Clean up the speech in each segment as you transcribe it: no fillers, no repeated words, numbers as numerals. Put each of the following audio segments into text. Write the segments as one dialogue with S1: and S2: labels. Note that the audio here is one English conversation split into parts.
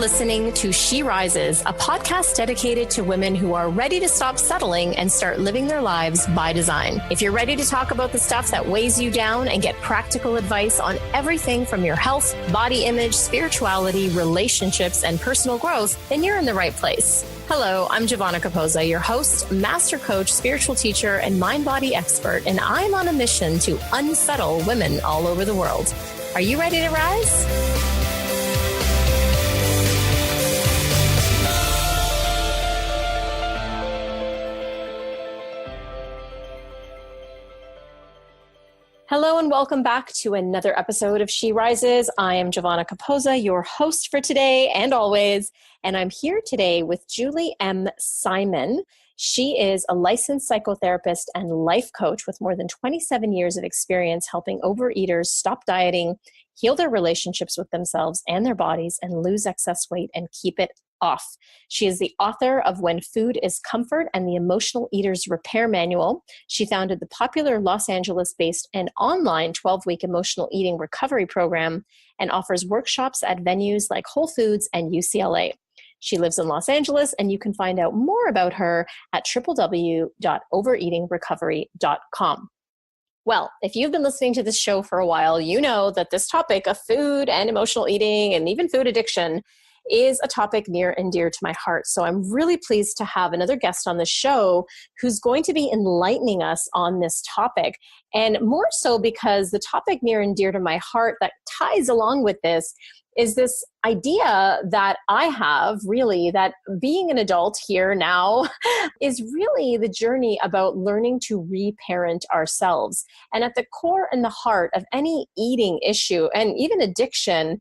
S1: listening to She Rises, a podcast dedicated to women who are ready to stop settling and start living their lives by design. If you're ready to talk about the stuff that weighs you down and get practical advice on everything from your health, body image, spirituality, relationships, and personal growth, then you're in the right place. Hello, I'm Giovanna Capozza, your host, master coach, spiritual teacher, and mind-body expert, and I'm on a mission to unsettle women all over the world. Are you ready to rise? Hello and welcome back to another episode of She Rises. I am Giovanna Capozza, your host for today and always, and I'm here today with Julie M. Simon. She is a licensed psychotherapist and life coach with more than 27 years of experience helping overeaters stop dieting, heal their relationships with themselves and their bodies, and lose excess weight and keep it off. She is the author of When Food is Comfort and the Emotional Eater's Repair Manual. She founded the popular Los Angeles-based and online 12-week emotional eating recovery program and offers workshops at venues like Whole Foods and UCLA. She lives in Los Angeles, and you can find out more about her at www.overeatingrecovery.com. Well, if you've been listening to this show for a while, you know that this topic of food and emotional eating and even food addiction is a topic near and dear to my heart. So I'm really pleased to have another guest on the show who's going to be enlightening us on this topic. And more so because the topic near and dear to my heart that ties along with this is this idea that I have really that being an adult here now is really the journey about learning to reparent ourselves. And at the core and the heart of any eating issue and even addiction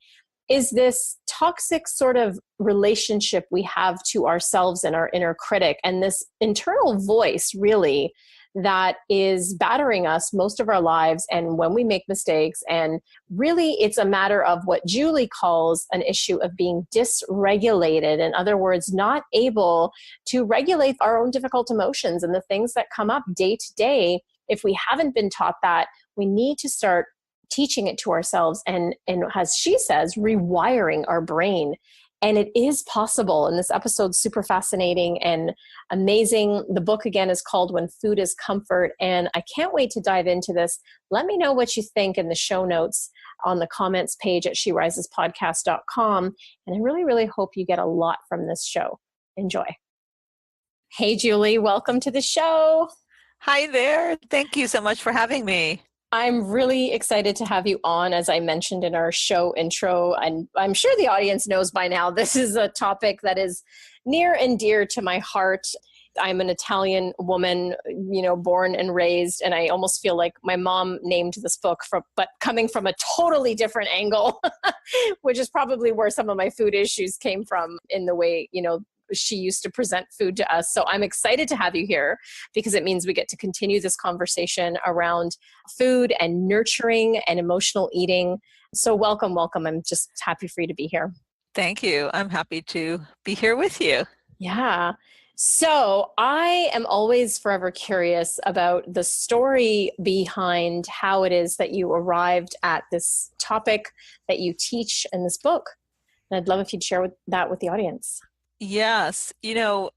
S1: is this toxic sort of relationship we have to ourselves and our inner critic, and this internal voice really that is battering us most of our lives and when we make mistakes. And really it's a matter of what Julie calls an issue of being dysregulated. In other words, not able to regulate our own difficult emotions and the things that come up day to day. If we haven't been taught that, we need to start teaching it to ourselves and as she says, rewiring our brain. And it is possible. And this episode's super fascinating and amazing. The book again is called When Food is Comfort. And I can't wait to dive into this. Let me know what you think in the show notes on the comments page at SheRisesPodcast.com. And I really, really hope you get a lot from this show. Enjoy. Hey, Julie, welcome to the show.
S2: Hi there. Thank you so much for having me.
S1: I'm really excited to have you on, as I mentioned in our show intro, and I'm sure the audience knows by now, this is a topic that is near and dear to my heart. I'm an Italian woman, born and raised, and I almost feel like my mom named this book, but coming from a totally different angle, which is probably where some of my food issues came from in the way, she used to present food to us. So I'm excited to have you here because it means we get to continue this conversation around food and nurturing and emotional eating. So welcome. I'm just happy for you to be here.
S2: Thank you. I'm happy to be here with you.
S1: Yeah. So I am always forever curious about the story behind how it is that you arrived at this topic that you teach in this book. And I'd love if you'd share that with the audience.
S2: Yes. I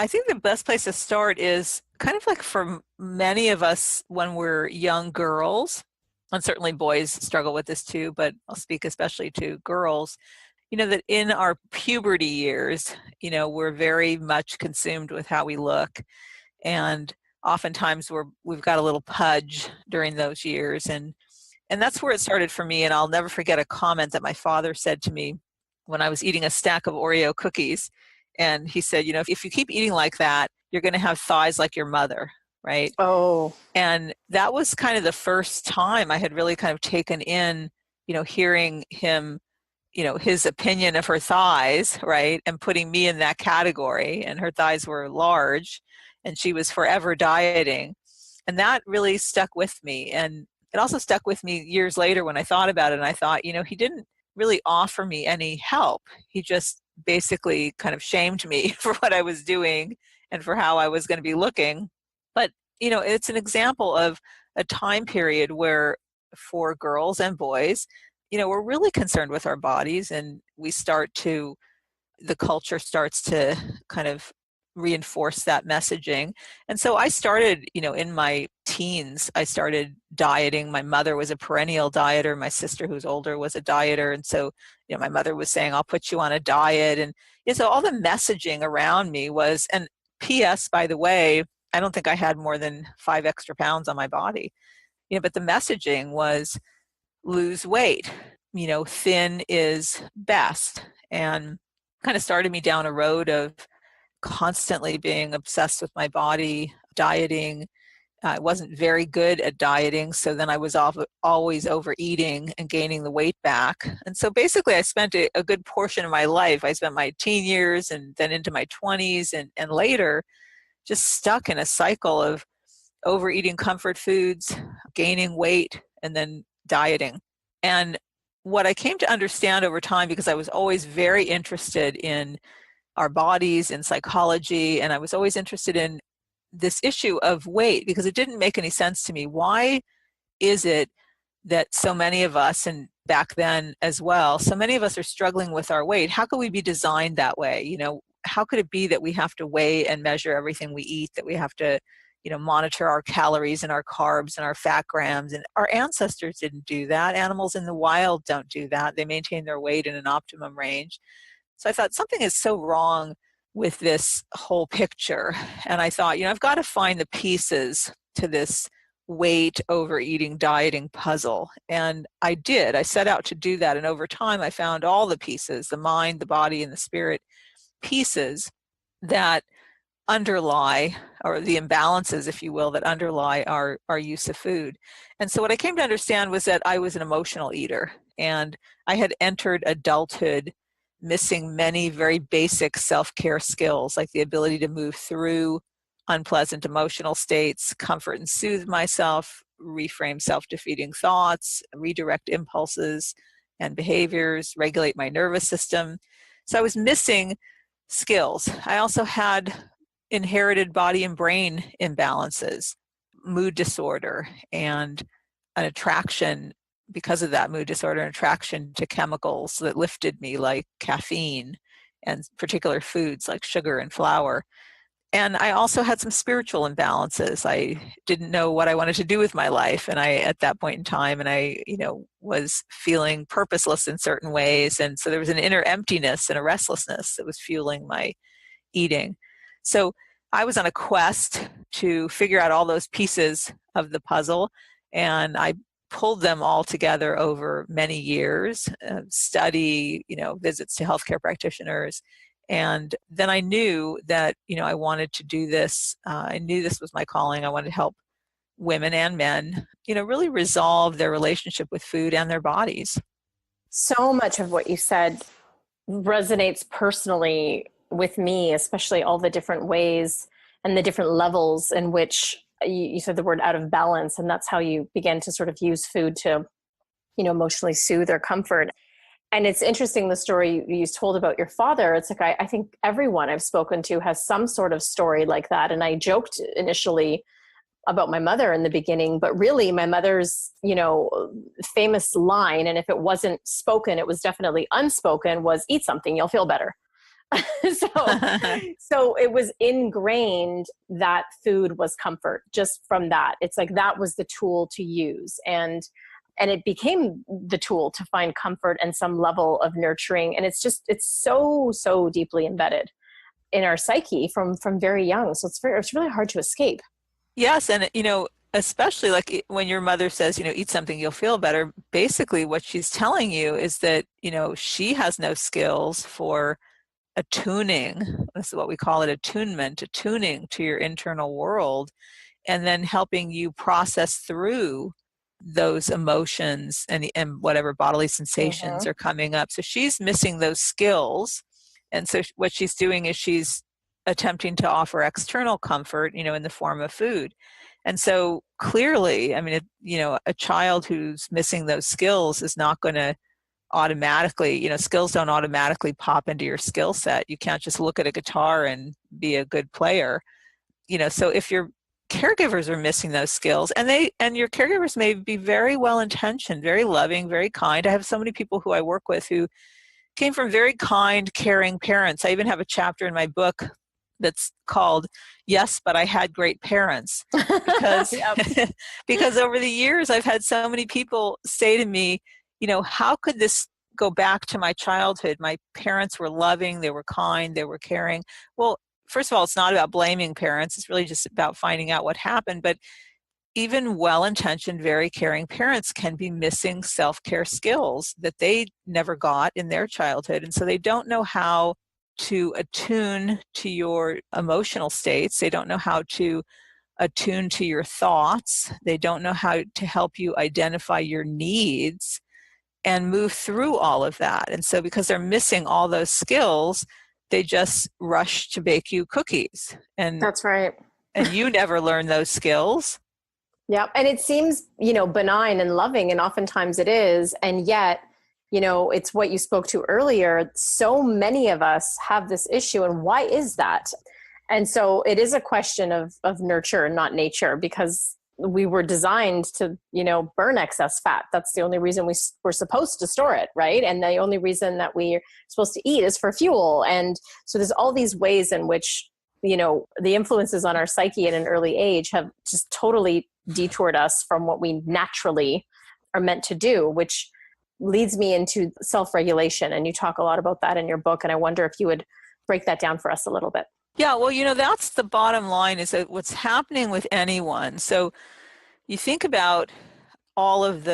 S2: think the best place to start is kind of like for many of us when we're young girls, and certainly boys struggle with this too, but I'll speak especially to girls, that in our puberty years, we're very much consumed with how we look. And oftentimes we've got a little pudge during those years. And that's where it started for me. And I'll never forget a comment that my father said to me when I was eating a stack of Oreo cookies. And he said, if you keep eating like that, you're going to have thighs like your mother, right?
S1: Oh.
S2: And that was kind of the first time I had really kind of taken in, hearing him, his opinion of her thighs, right? And putting me in that category. And her thighs were large and she was forever dieting. And that really stuck with me. And it also stuck with me years later when I thought about it. And I thought, he didn't really offer me any help. He just basically kind of shamed me for what I was doing and for how I was going to be looking. But, it's an example of a time period where for girls and boys, we're really concerned with our bodies, and we start to the culture starts to kind of reinforce that messaging. And so I started, in my teens, I started dieting. My mother was a perennial dieter. My sister, who's older, was a dieter. And so, my mother was saying, I'll put you on a diet. And so all the messaging around me was, and P.S., by the way, I don't think I had more than 5 extra pounds on my body, but the messaging was lose weight, thin is best. And kind of started me down a road of constantly being obsessed with my body, dieting. I wasn't very good at dieting, so then I was always overeating and gaining the weight back. And so basically I spent a good portion of my life, I spent my teen years and then into my 20s and later, just stuck in a cycle of overeating comfort foods, gaining weight, and then dieting. And what I came to understand over time, because I was always very interested in our bodies and psychology, and I was always interested in this issue of weight because it didn't make any sense to me. Why is it that so many of us, and back then as well, so many of us are struggling with our weight? How could we be designed that way? How could it be that we have to weigh and measure everything we eat, that we have to, monitor our calories and our carbs and our fat grams? And our ancestors didn't do that. Animals in the wild don't do that. They maintain their weight in an optimum range. So I thought something is so wrong with this whole picture. And I thought, I've got to find the pieces to this weight, overeating, dieting puzzle. And I did. I set out to do that. And over time, I found all the pieces, the mind, the body, and the spirit pieces that underlie, or the imbalances, if you will, that underlie our use of food. And so what I came to understand was that I was an emotional eater. And I had entered adulthood missing many very basic self-care skills, like the ability to move through unpleasant emotional states, comfort and soothe myself, reframe self-defeating thoughts, redirect impulses and behaviors, regulate my nervous system. So I was missing skills. I also had inherited body and brain imbalances, mood disorder, and an attraction, because of that mood disorder, an attraction to chemicals that lifted me, like caffeine and particular foods like sugar and flour. And I also had some spiritual imbalances. I didn't know what I wanted to do with my life. And at that point in time, and I, was feeling purposeless in certain ways. And so there was an inner emptiness and a restlessness that was fueling my eating. So I was on a quest to figure out all those pieces of the puzzle. And I pulled them all together over many years, study, visits to healthcare practitioners. And then I knew that, I wanted to do this. I knew this was my calling. I wanted to help women and men, really resolve their relationship with food and their bodies.
S1: So much of what you said resonates personally with me, especially all the different ways and the different levels in which you said the word out of balance, and that's how you began to sort of use food to, emotionally soothe or comfort. And it's interesting, the story you told about your father. It's like, I think everyone I've spoken to has some sort of story like that. And I joked initially about my mother in the beginning, but really my mother's, famous line, and if it wasn't spoken, it was definitely unspoken, was eat something, you'll feel better. So it was ingrained that food was comfort just from that. It's like that was the tool to use. And it became the tool to find comfort and some level of nurturing. And it's so deeply embedded in our psyche from very young. So it's really hard to escape.
S2: Yes. And, especially like when your mother says, eat something, you'll feel better. Basically what she's telling you is that, she has no skills for attuning. This is what we call it, attunement, attuning to your internal world, and then helping you process through those emotions and whatever bodily sensations are coming up. So she's missing those skills. And so what she's doing is she's attempting to offer external comfort, in the form of food. And so clearly, I mean, a child who's missing those skills is not going to automatically, skills don't automatically pop into your skill set. You can't just look at a guitar and be a good player. So if your caregivers are missing those skills, and your caregivers may be very well intentioned, very loving, very kind. I have so many people who I work with who, came from very kind, caring parents. I even have a chapter in my book that's called "Yes, but I Had Great Parents," because because over the years I've had so many people say to me, how could this go back to my childhood? My parents were loving, they were kind, they were caring. Well, first of all, it's not about blaming parents. It's really just about finding out what happened. But even well-intentioned, very caring parents can be missing self-care skills that they never got in their childhood. And so they don't know how to attune to your emotional states. They don't know how to attune to your thoughts. They don't know how to help you identify your needs and move through all of that. And so because they're missing all those skills, they just rush to bake you cookies. And
S1: that's right.
S2: And you never learn those skills.
S1: Yeah. And it seems, benign and loving, and oftentimes it is. And yet, it's what you spoke to earlier. So many of us have this issue. And why is that? And so it is a question of nurture and not nature, because we were designed to, burn excess fat. That's the only reason we're supposed to store it, right? And the only reason that we're supposed to eat is for fuel. And so there's all these ways in which, the influences on our psyche at an early age have just totally detoured us from what we naturally are meant to do, which leads me into self-regulation. And you talk a lot about that in your book. And I wonder if you would break that down for us a little bit.
S2: Yeah, well, that's the bottom line, is that what's happening with anyone. So you think about all of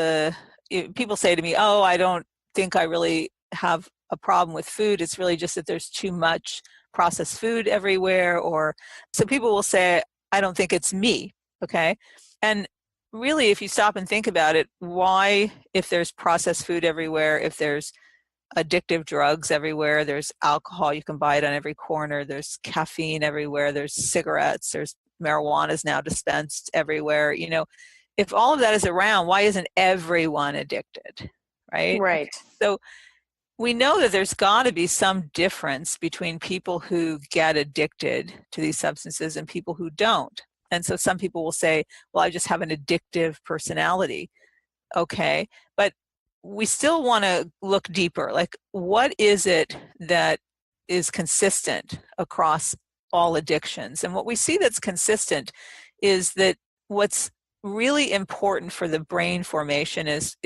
S2: people say to me, oh, I don't think I really have a problem with food. It's really just that there's too much processed food everywhere. Or so people will say, I don't think it's me. Okay. And really, if you stop and think about it, why, if there's processed food everywhere, if there's addictive drugs everywhere, there's alcohol, you can buy it on every corner, there's caffeine everywhere, there's cigarettes, there's marijuana is now dispensed everywhere, if all of that is around, why isn't everyone addicted? Right.
S1: Right.
S2: So we know that there's got to be some difference between people who get addicted to these substances and people who don't. And so some people will say, well, I just have an addictive personality. Okay. But we still want to look deeper. Like, what is it that is consistent across all addictions? And what we see that's consistent is that what's really important for the brain formation is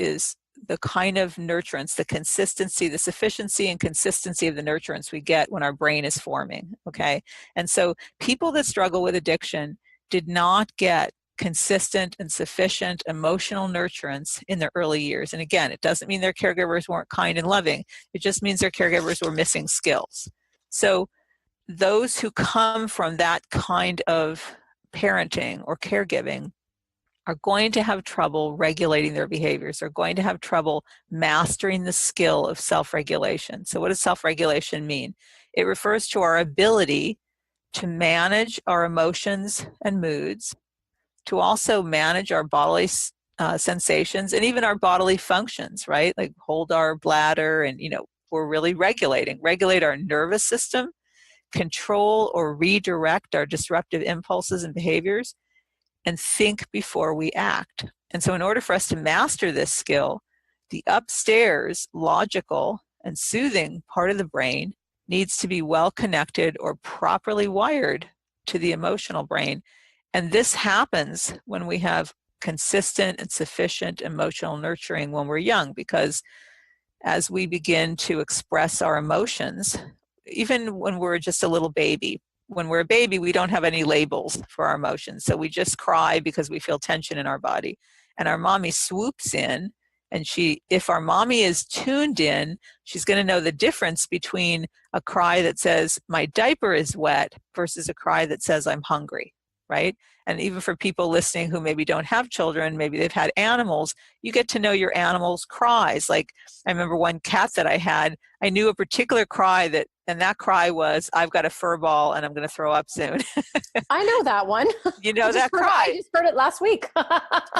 S2: the kind of nurturance, the consistency, the sufficiency and consistency of the nurturance we get when our brain is forming. Okay. And so people that struggle with addiction did not get consistent and sufficient emotional nurturance in their early years. And again, it doesn't mean their caregivers weren't kind and loving. It just means their caregivers were missing skills. So those who come from that kind of parenting or caregiving are going to have trouble regulating their behaviors. They're going to have trouble mastering the skill of self-regulation. So what does self-regulation mean? It refers to our ability to manage our emotions and moods, to also manage our bodily sensations and even our bodily functions, right? Like hold our bladder and, we're really regulate our nervous system, control or redirect our disruptive impulses and behaviors, and think before we act. And so in order for us to master this skill, the upstairs logical and soothing part of the brain needs to be well connected or properly wired to the emotional brain. And this happens when we have consistent and sufficient emotional nurturing when we're young, because as we begin to express our emotions, even when we're just a little baby, when we're a baby, we don't have any labels for our emotions. So we just cry because we feel tension in our body. And our mommy swoops in, and if our mommy is tuned in, she's going to know the difference between a cry that says, my diaper is wet, versus a cry that says, I'm hungry. Right? And even for people listening who maybe don't have children, maybe they've had animals, you get to know your animal's cries. Like I remember one cat that I had, I knew a particular cry and that cry was, I've got a fur ball and I'm going to throw up soon.
S1: I know that one.
S2: You know that cry.
S1: I just heard it last week.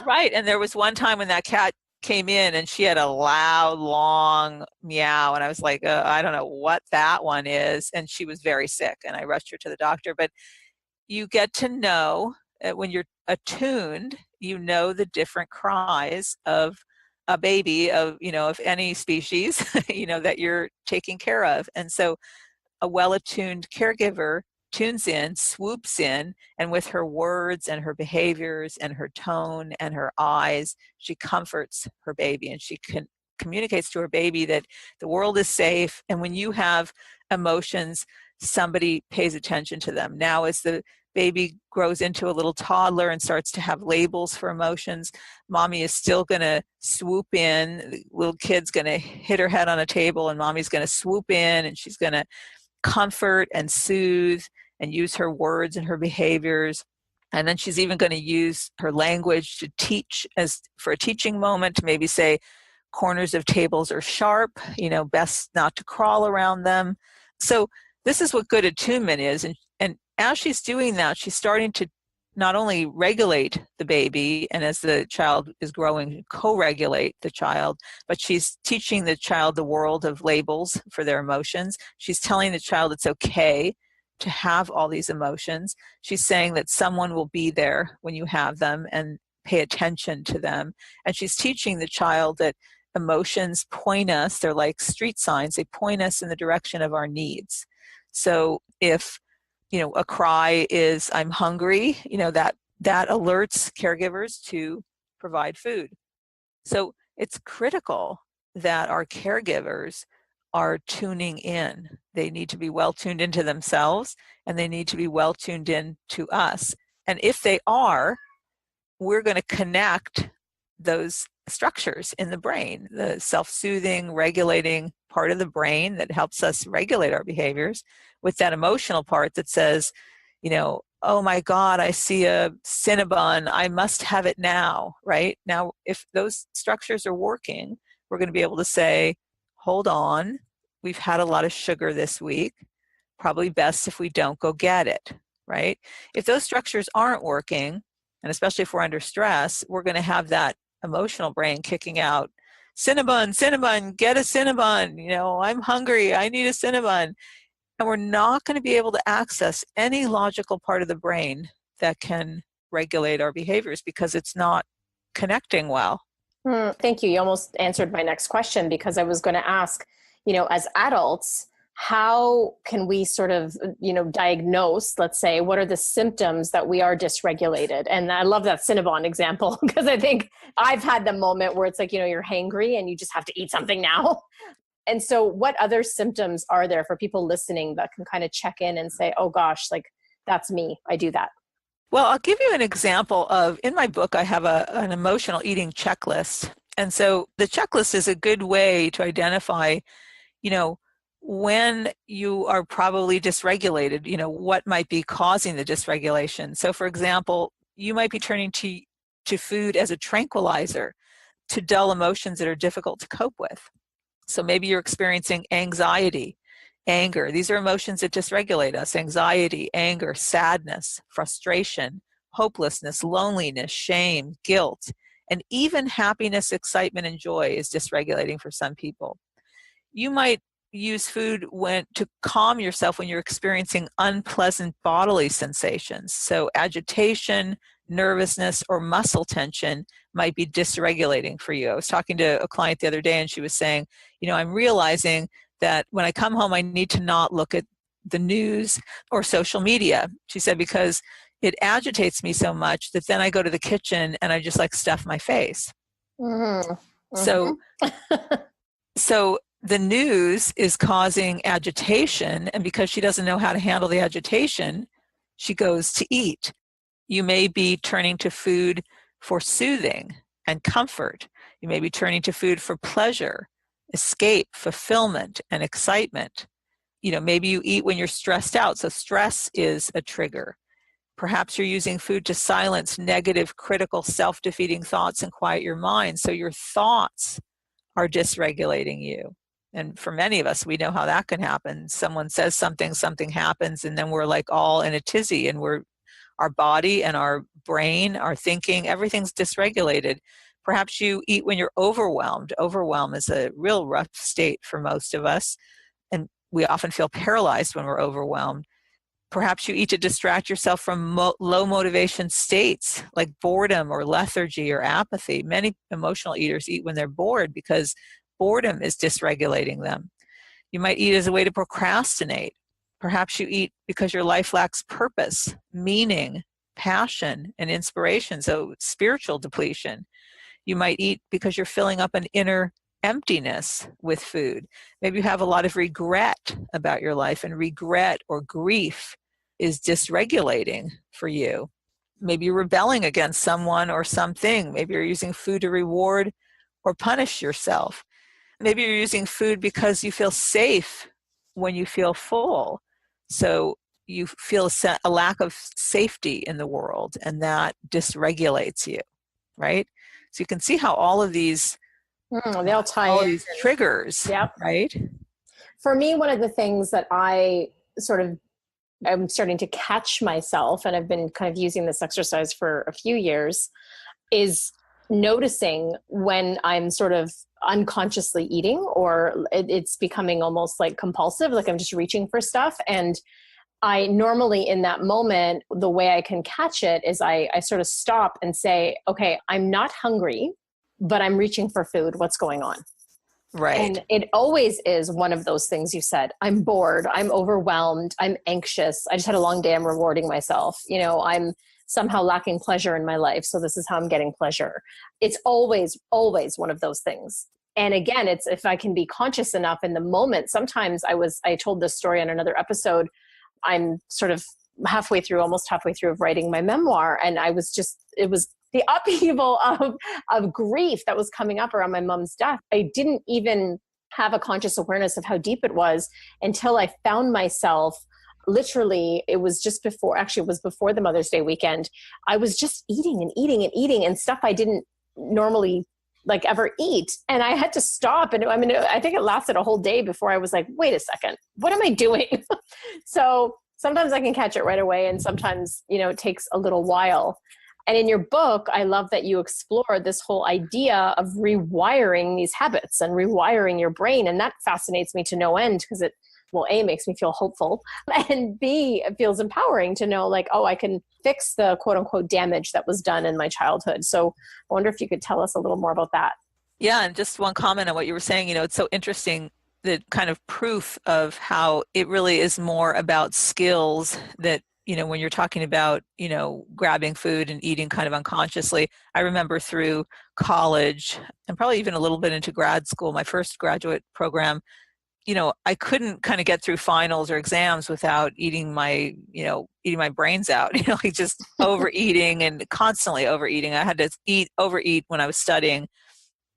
S2: Right. And there was one time when that cat came in and she had a loud, long meow. And I was like, I don't know what that one is. And she was very sick and I rushed her to the doctor. But you get to know when you're attuned, you know the different cries of a baby of, of any species, that you're taking care of. And so a well-attuned caregiver tunes in, swoops in, and with her words and her behaviors and her tone and her eyes, she comforts her baby, and she communicates to her baby that the world is safe. And when you have emotions, somebody pays attention to them. Now, as the baby grows into a little toddler and starts to have labels for emotions, mommy is still going to swoop in. The little kid's going to hit her head on a table, and mommy's going to swoop in, and she's going to comfort and soothe and use her words and her behaviors. And then she's even going to use her language to teach, as for a teaching moment, to maybe say corners of tables are sharp, best not to crawl around them. So this is what good attunement is. And as she's doing that, she's starting to not only regulate the baby, and as the child is growing, co-regulate the child, but she's teaching the child the world of labels for their emotions. She's telling the child it's okay to have all these emotions. She's saying that someone will be there when you have them and pay attention to them. And she's teaching the child that emotions point us, they're like street signs, they point us in the direction of our needs. So if a cry is I'm hungry, that alerts caregivers to provide food. So it's critical that our caregivers are tuning in. They need to be well tuned into themselves, and they need to be well tuned in to us. And if they are, we're going to connect those structures in the brain, the self-soothing, regulating part of the brain that helps us regulate our behaviors, with that emotional part that says, oh my God, I see a Cinnabon, I must have it now, right? Now, if those structures are working, we're going to be able to say, hold on, we've had a lot of sugar this week, probably best if we don't go get it, right? If those structures aren't working, and especially if we're under stress, we're going to have that emotional brain kicking out, Cinnabon, Cinnabon, get a Cinnabon, I'm hungry, I need a Cinnabon. And we're not going to be able to access any logical part of the brain that can regulate our behaviors because it's not connecting well.
S1: Thank you. You almost answered my next question, because I was going to ask, as adults, how can we sort of, diagnose, let's say, what are the symptoms that we are dysregulated? And I love that Cinnabon example, because I think I've had the moment where it's like, you're hangry and you just have to eat something now. And so what other symptoms are there for people listening that can kind of check in and say, oh gosh, like that's me, I do that?
S2: Well, I'll give you an example of, in my book, I have an emotional eating checklist. And so the checklist is a good way to identify, when you are probably dysregulated, what might be causing the dysregulation. So for example, you might be turning to food as a tranquilizer to dull emotions that are difficult to cope with. So maybe you're experiencing anxiety, anger. These are emotions that dysregulate us: anxiety, anger, sadness, frustration, hopelessness, loneliness, shame, guilt, and even happiness, excitement, and joy is dysregulating for some people. You might use food to calm yourself when you're experiencing unpleasant bodily sensations. So agitation, nervousness, or muscle tension might be dysregulating for you. I was talking to a client the other day, and she was saying, I'm realizing that when I come home, I need to not look at the news or social media. She said, because it agitates me so much that then I go to the kitchen and I just like stuff my face. Mm-hmm. Mm-hmm. So the news is causing agitation, and because she doesn't know how to handle the agitation, she goes to eat. You may be turning to food for soothing and comfort. You may be turning to food for pleasure, escape, fulfillment, and excitement. Maybe you eat when you're stressed out, so stress is a trigger. Perhaps you're using food to silence negative, critical, self-defeating thoughts and quiet your mind, so your thoughts are dysregulating you. And for many of us, we know how that can happen. Someone says something happens, and then we're like all in a tizzy, and our body and our brain, our thinking, everything's dysregulated. Perhaps you eat when you're overwhelmed. Overwhelm is a real rough state for most of us, and we often feel paralyzed when we're overwhelmed. Perhaps you eat to distract yourself from low motivation states like boredom or lethargy or apathy. Many emotional eaters eat when they're bored because boredom is dysregulating them. You might eat as a way to procrastinate. Perhaps you eat because your life lacks purpose, meaning, passion, and inspiration, so spiritual depletion. You might eat because you're filling up an inner emptiness with food. Maybe you have a lot of regret about your life, and regret or grief is dysregulating for you. Maybe you're rebelling against someone or something. Maybe you're using food to reward or punish yourself. Maybe you're using food because you feel safe when you feel full. So you feel a lack of safety in the world, and that dysregulates you, right? So you can see how all of these
S1: they all tie
S2: all
S1: in.
S2: these triggers,
S1: Yep.
S2: right?
S1: For me, one of the things that I'm starting to catch myself, and I've been kind of using this exercise for a few years, is noticing when I'm sort of unconsciously eating, or it's becoming almost like compulsive, like I'm just reaching for stuff. And I normally in that moment, the way I can catch it is I sort of stop and say, okay, I'm not hungry, but I'm reaching for food. What's going on?
S2: Right.
S1: And it always is one of those things you said. I'm bored. I'm overwhelmed. I'm anxious. I just had a long day. I'm rewarding myself. I'm somehow lacking pleasure in my life. So this is how I'm getting pleasure. It's always, always one of those things. And again, it's if I can be conscious enough in the moment. Sometimes I told this story on another episode. I'm sort of almost halfway through of writing my memoir. And it was the upheaval of grief that was coming up around my mom's death. I didn't even have a conscious awareness of how deep it was until I found myself literally, it was before the Mother's Day weekend. I was just eating and eating and eating and stuff I didn't normally like ever eat. And I had to stop. And I think it lasted a whole day before I was like, wait a second, what am I doing? So sometimes I can catch it right away. And sometimes, it takes a little while. And in your book, I love that you explore this whole idea of rewiring these habits and rewiring your brain. And that fascinates me to no end because A, makes me feel hopeful, and B, it feels empowering to know like, oh, I can fix the quote unquote damage that was done in my childhood. So I wonder if you could tell us a little more about that.
S2: Yeah. And just one comment on what you were saying, it's so interesting, the kind of proof of how it really is more about skills that, when you're talking about, grabbing food and eating kind of unconsciously. I remember through college and probably even a little bit into grad school, my first graduate program, I couldn't kind of get through finals or exams without eating my brains out, like just overeating and constantly overeating. I had to overeat when I was studying.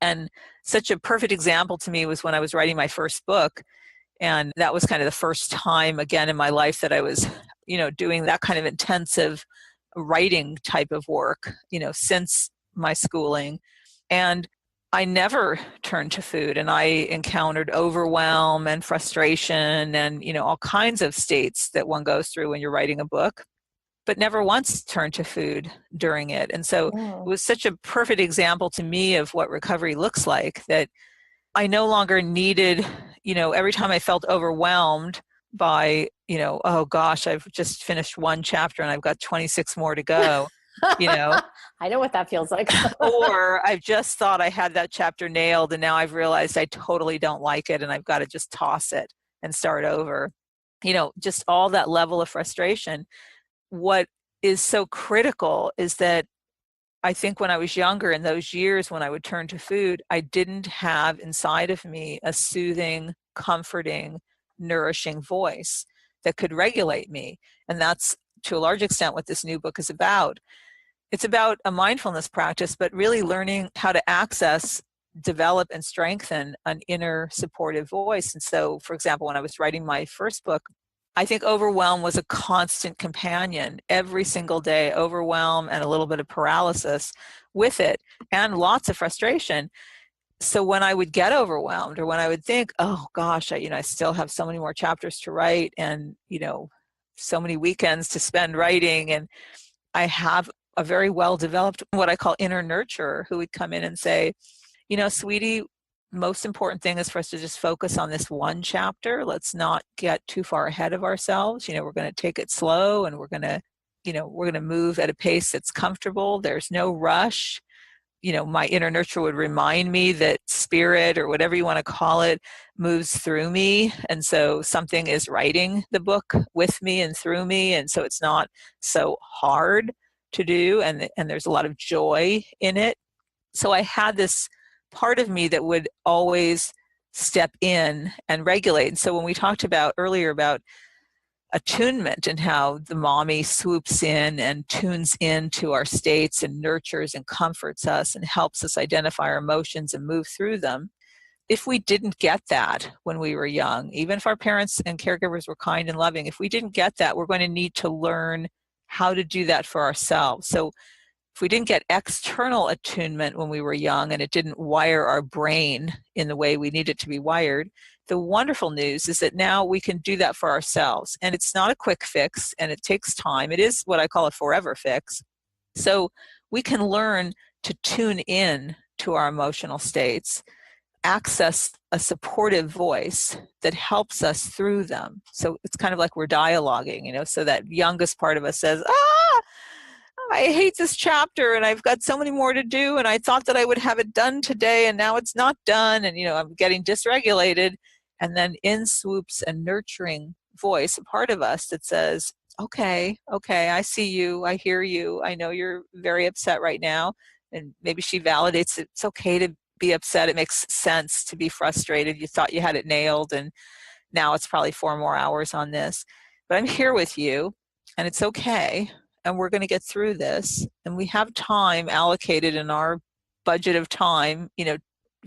S2: And such a perfect example to me was when I was writing my first book. And that was kind of the first time again in my life that I was, doing that kind of intensive writing type of work, since my schooling. And I never turned to food, and I encountered overwhelm and frustration and, all kinds of states that one goes through when you're writing a book, but never once turned to food during it. And so it was such a perfect example to me of what recovery looks like, that I no longer needed, every time I felt overwhelmed by, oh gosh, I've just finished one chapter and I've got 26 more to go.
S1: I know what that feels like.
S2: Or I've just thought I had that chapter nailed and now I've realized I totally don't like it and I've got to just toss it and start over. Just all that level of frustration. What is so critical is that I think when I was younger, in those years when I would turn to food, I didn't have inside of me a soothing, comforting, nourishing voice that could regulate me. And that's to a large extent what this new book is about. It's about a mindfulness practice, but really learning how to access, develop, and strengthen an inner supportive voice. And so, for example, when I was writing my first book, I think overwhelm was a constant companion every single day, overwhelm and a little bit of paralysis with it, and lots of frustration. So when I would get overwhelmed, or when I would think, oh gosh, I still have so many more chapters to write and, so many weekends to spend writing, and I have a very well-developed, what I call inner nurturer, who would come in and say, sweetie, most important thing is for us to just focus on this one chapter. Let's not get too far ahead of ourselves. We're going to take it slow, and we're going to move at a pace that's comfortable. There's no rush. My inner nurture would remind me that spirit, or whatever you want to call it, moves through me. And so something is writing the book with me and through me. And so it's not so hard to do. And there's a lot of joy in it. So I had this part of me that would always step in and regulate. And so when we talked about earlier about attunement and how the mommy swoops in and tunes into our states and nurtures and comforts us and helps us identify our emotions and move through them. If we didn't get that when we were young, even if our parents and caregivers were kind and loving, if we didn't get that, we're going to need to learn how to do that for ourselves. So if we didn't get external attunement when we were young and it didn't wire our brain in the way we need it to be wired, the wonderful news is that now we can do that for ourselves. And it's not a quick fix, and it takes time. It is what I call a forever fix. So we can learn to tune in to our emotional states, access a supportive voice that helps us through them. So it's kind of like we're dialoguing, so that youngest part of us says, I hate this chapter, and I've got so many more to do, and I thought that I would have it done today, and now it's not done, and I'm getting dysregulated. And then in swoops a nurturing voice, a part of us that says, okay, I see you, I hear you, I know you're very upset right now. And maybe she validates it. It's okay to be upset. It makes sense to be frustrated. You thought you had it nailed, and now it's probably 4 more hours on this. But I'm here with you, and it's okay. And we're going to get through this. And we have time allocated in our budget of time,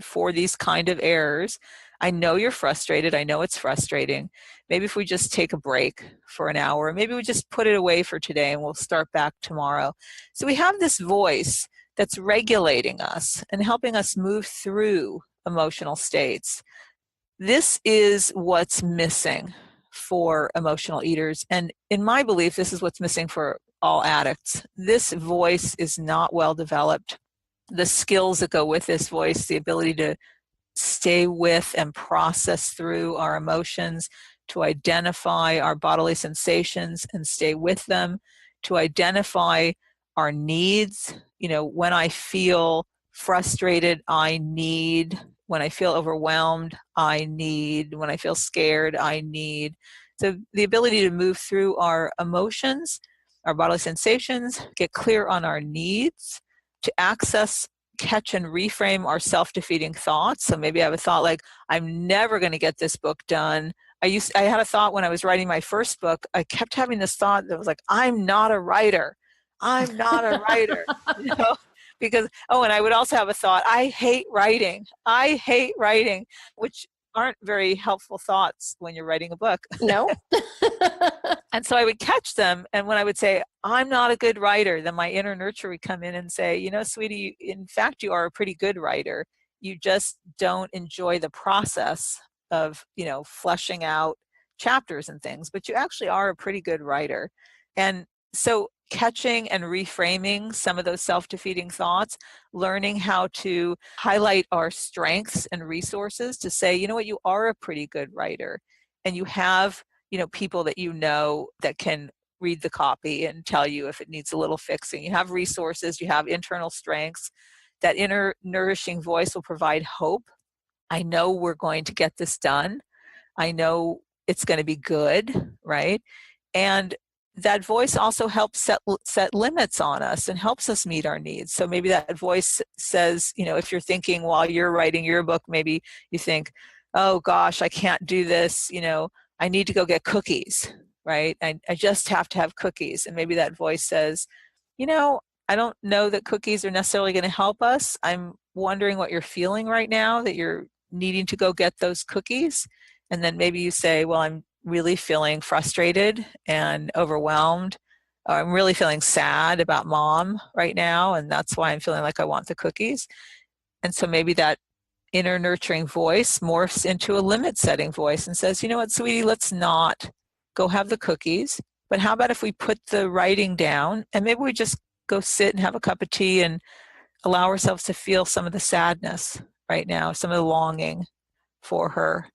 S2: for these kind of errors. I know you're frustrated. I know it's frustrating. Maybe if we just take a break for an hour, maybe we just put it away for today and we'll start back tomorrow. So we have this voice that's regulating us and helping us move through emotional states. This is what's missing for emotional eaters. And in my belief, this is what's missing for all addicts. This voice is not well developed. The skills that go with this voice, the ability to stay with and process through our emotions, to identify our bodily sensations and stay with them, to identify our needs. When I feel frustrated, I need. When I feel overwhelmed, I need. When I feel scared, I need. So the ability to move through our emotions, our bodily sensations, get clear on our needs, to access, catch, and reframe our self-defeating thoughts. So maybe I have a thought like, I'm never going to get this book done. I had a thought when I was writing my first book. I kept having this thought that was like, I'm not a writer. I'm not a writer. Because, and I would also have a thought, I hate writing, which aren't very helpful thoughts when you're writing a book.
S1: No.
S2: And so I would catch them, and when I would say, I'm not a good writer, then my inner nurture would come in and say, sweetie, in fact, you are a pretty good writer. You just don't enjoy the process of, fleshing out chapters and things, but you actually are a pretty good writer. And so catching and reframing some of those self-defeating thoughts, learning how to highlight our strengths and resources to say, you know what, you are a pretty good writer, and you have, people that that can read the copy and tell you if it needs a little fixing. You have resources, you have internal strengths. That inner nourishing voice will provide hope. I know we're going to get this done. I know it's going to be good, right? And that voice also helps set limits on us and helps us meet our needs. So maybe that voice says, if you're thinking while you're writing your book, maybe you think, oh gosh, I can't do this. I need to go get cookies, right? I just have to have cookies. And maybe that voice says, I don't know that cookies are necessarily going to help us. I'm wondering what you're feeling right now that you're needing to go get those cookies. And then maybe you say, well, I'm really feeling frustrated and overwhelmed. I'm really feeling sad about mom right now, and that's why I'm feeling like I want the cookies. And so maybe that inner nurturing voice morphs into a limit setting voice and says, you know what, sweetie, let's not go have the cookies, but how about if we put the writing down and maybe we just go sit and have a cup of tea and allow ourselves to feel some of the sadness right now, some of the longing for her.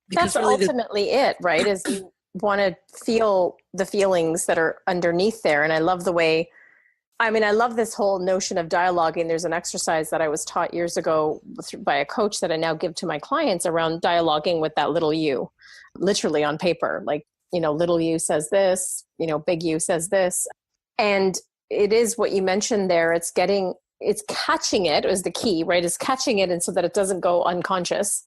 S2: Because
S1: That's
S2: really
S1: ultimately it, right? Is you want to feel the feelings that are underneath there. And I love the way, I mean, I love this whole notion of dialoguing. There's an exercise that I was taught years ago by a coach that I now give to my clients around dialoguing with that little you, literally on paper. Like, little you says this, big you says this. And it is what you mentioned there. It's catching it is the key, right? Is catching it, and so that it doesn't go unconscious.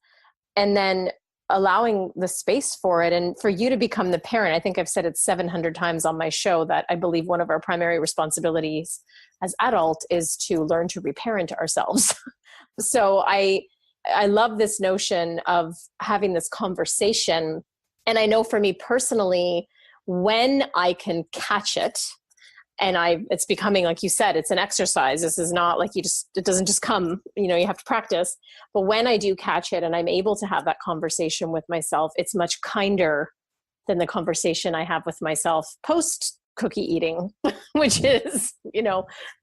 S1: And then allowing the space for it, and for you to become the parent. I think I've said it 700 times on my show that I believe one of our primary responsibilities as adult is to learn to reparent ourselves. So I love this notion of having this conversation. And I know for me personally, when I can catch it, and it's becoming, like you said, it's an exercise. This is not like it doesn't just come, you have to practice. But when I do catch it and I'm able to have that conversation with myself, it's much kinder than the conversation I have with myself post cookie eating, which is,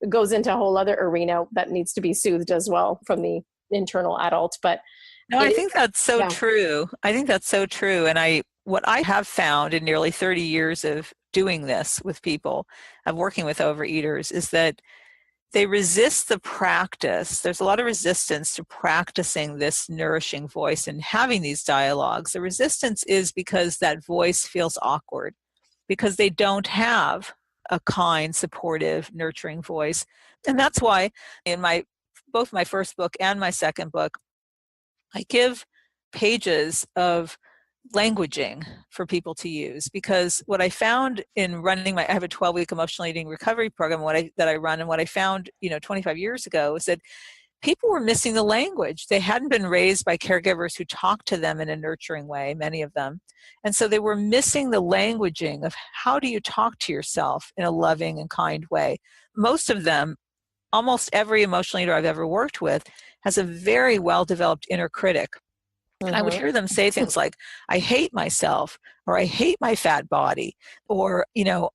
S1: goes into a whole other arena that needs to be soothed as well from the internal adult. But
S2: no, I think that's so true. I think that's so true. And what I have found in nearly 30 years of doing this with people, of working with overeaters, is that they resist the practice. There's a lot of resistance to practicing this nourishing voice and having these dialogues. The resistance is because that voice feels awkward, because they don't have a kind, supportive, nurturing voice. And that's why in both my first book and my second book, I give pages of languaging for people to use, because what I found in running I have a 12-week emotional eating recovery program that I run, and what I found 25 years ago is that people were missing the language. They hadn't been raised by caregivers who talked to them in a nurturing way, many of them, and so they were missing the languaging of how do you talk to yourself in a loving and kind way. Most of them, almost every emotional eater I've ever worked with, has a very well-developed inner critic. And I would hear them say things like, I hate myself, or I hate my fat body, or,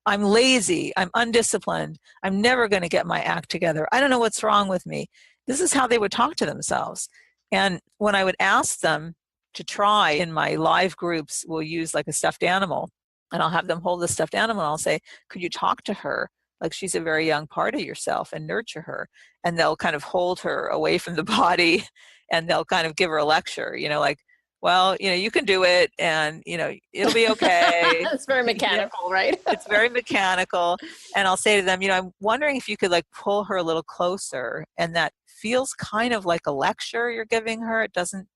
S2: I'm lazy, I'm undisciplined, I'm never going to get my act together, I don't know what's wrong with me. This is how they would talk to themselves. And when I would ask them to try, in my live groups, we'll use like a stuffed animal, and I'll have them hold the stuffed animal, and I'll say, could you talk to her like she's a very young part of yourself and nurture her? And they'll kind of hold her away from the body, and they'll kind of give her a lecture, like, well, you can do it, and, it'll be okay.
S1: It's very mechanical, right?
S2: It's very mechanical. And I'll say to them, I'm wondering if you could like pull her a little closer. And that feels kind of like a lecture you're giving her. It doesn't,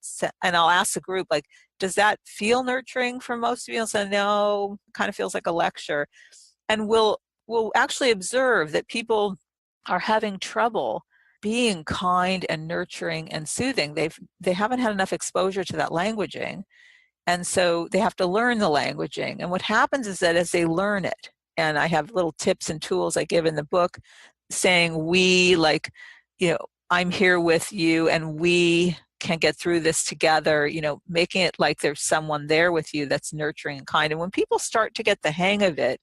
S2: and I'll ask the group, like, does that feel nurturing for most of you? And say, no, it kind of feels like a lecture. And we'll actually observe that people are having trouble being kind and nurturing and soothing. They haven't had enough exposure to that languaging, and so they have to learn the languaging. And what happens is that as they learn it, and I have little tips and tools I give in the book, saying we, like, I'm here with you, and we can get through this together, making it like there's someone there with you that's nurturing and kind. And when people start to get the hang of it,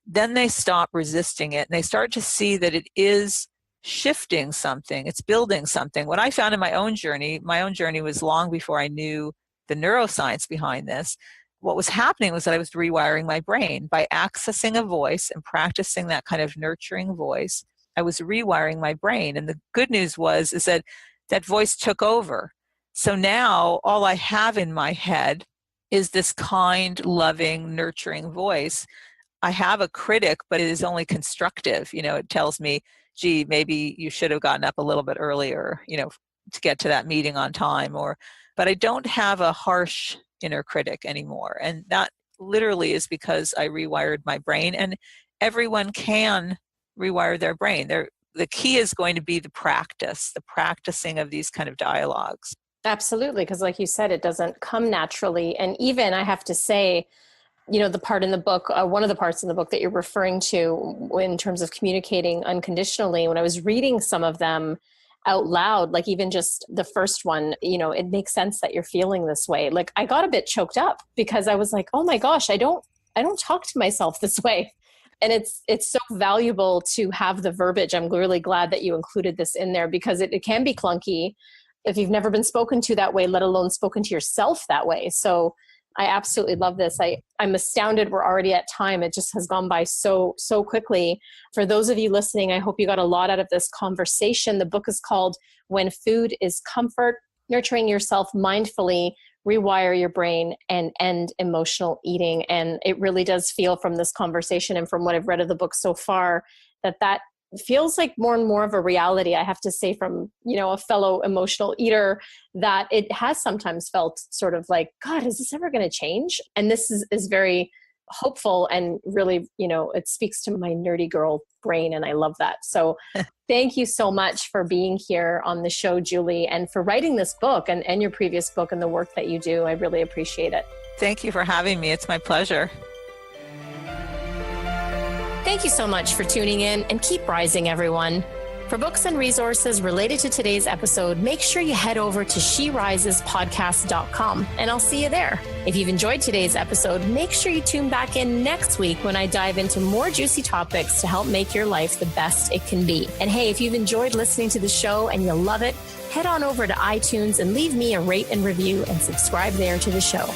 S2: then they stop resisting it, and they start to see that it is shifting something, it's building something. What I found in my own journey was long before I knew the neuroscience behind this. What was happening was that I was rewiring my brain by accessing a voice and practicing that kind of nurturing voice. I was rewiring my brain, and the good news is that that voice took over. So now all I have in my head is this kind, loving, nurturing voice. I have a critic, but it is only constructive. It tells me, gee, maybe you should have gotten up a little bit earlier, to get to that meeting on time, but I don't have a harsh inner critic anymore. And that literally is because I rewired my brain, and everyone can rewire their brain. The key is going to be the practicing of these kind of dialogues.
S1: Absolutely. Because like you said, it doesn't come naturally. And even I have to say, the part in the book, one of the parts in the book that you're referring to in terms of communicating unconditionally, when I was reading some of them out loud, like even just the first one, it makes sense that you're feeling this way. Like I got a bit choked up because I was like, oh my gosh, I don't talk to myself this way. And it's so valuable to have the verbiage. I'm really glad that you included this in there, because it can be clunky. if you've never been spoken to that way, let alone spoken to yourself that way. So I absolutely love this. I'm astounded we're already at time. It just has gone by so quickly. For those of you listening, I hope you got a lot out of this conversation. The book is called When Food is Comfort, Nurturing Yourself Mindfully, Rewire Your Brain, and End Emotional Eating. And it really does feel from this conversation and from what I've read of the book so far that feels like more and more of a reality. I have to say, from, a fellow emotional eater, that it has sometimes felt sort of like, God, is this ever going to change? And this is very hopeful, and really, it speaks to my nerdy girl brain, and I love that. So thank you so much for being here on the show, Julie, and for writing this book and your previous book and the work that you do. I really appreciate it.
S2: Thank you for having me. It's my pleasure.
S1: Thank you so much for tuning in, and keep rising, everyone. For books and resources related to today's episode, make sure you head over to sherisespodcast.com, and I'll see you there. If you've enjoyed today's episode, make sure you tune back in next week when I dive into more juicy topics to help make your life the best it can be. And hey, if you've enjoyed listening to the show and you love it, head on over to iTunes and leave me a rate and review, and subscribe there to the show.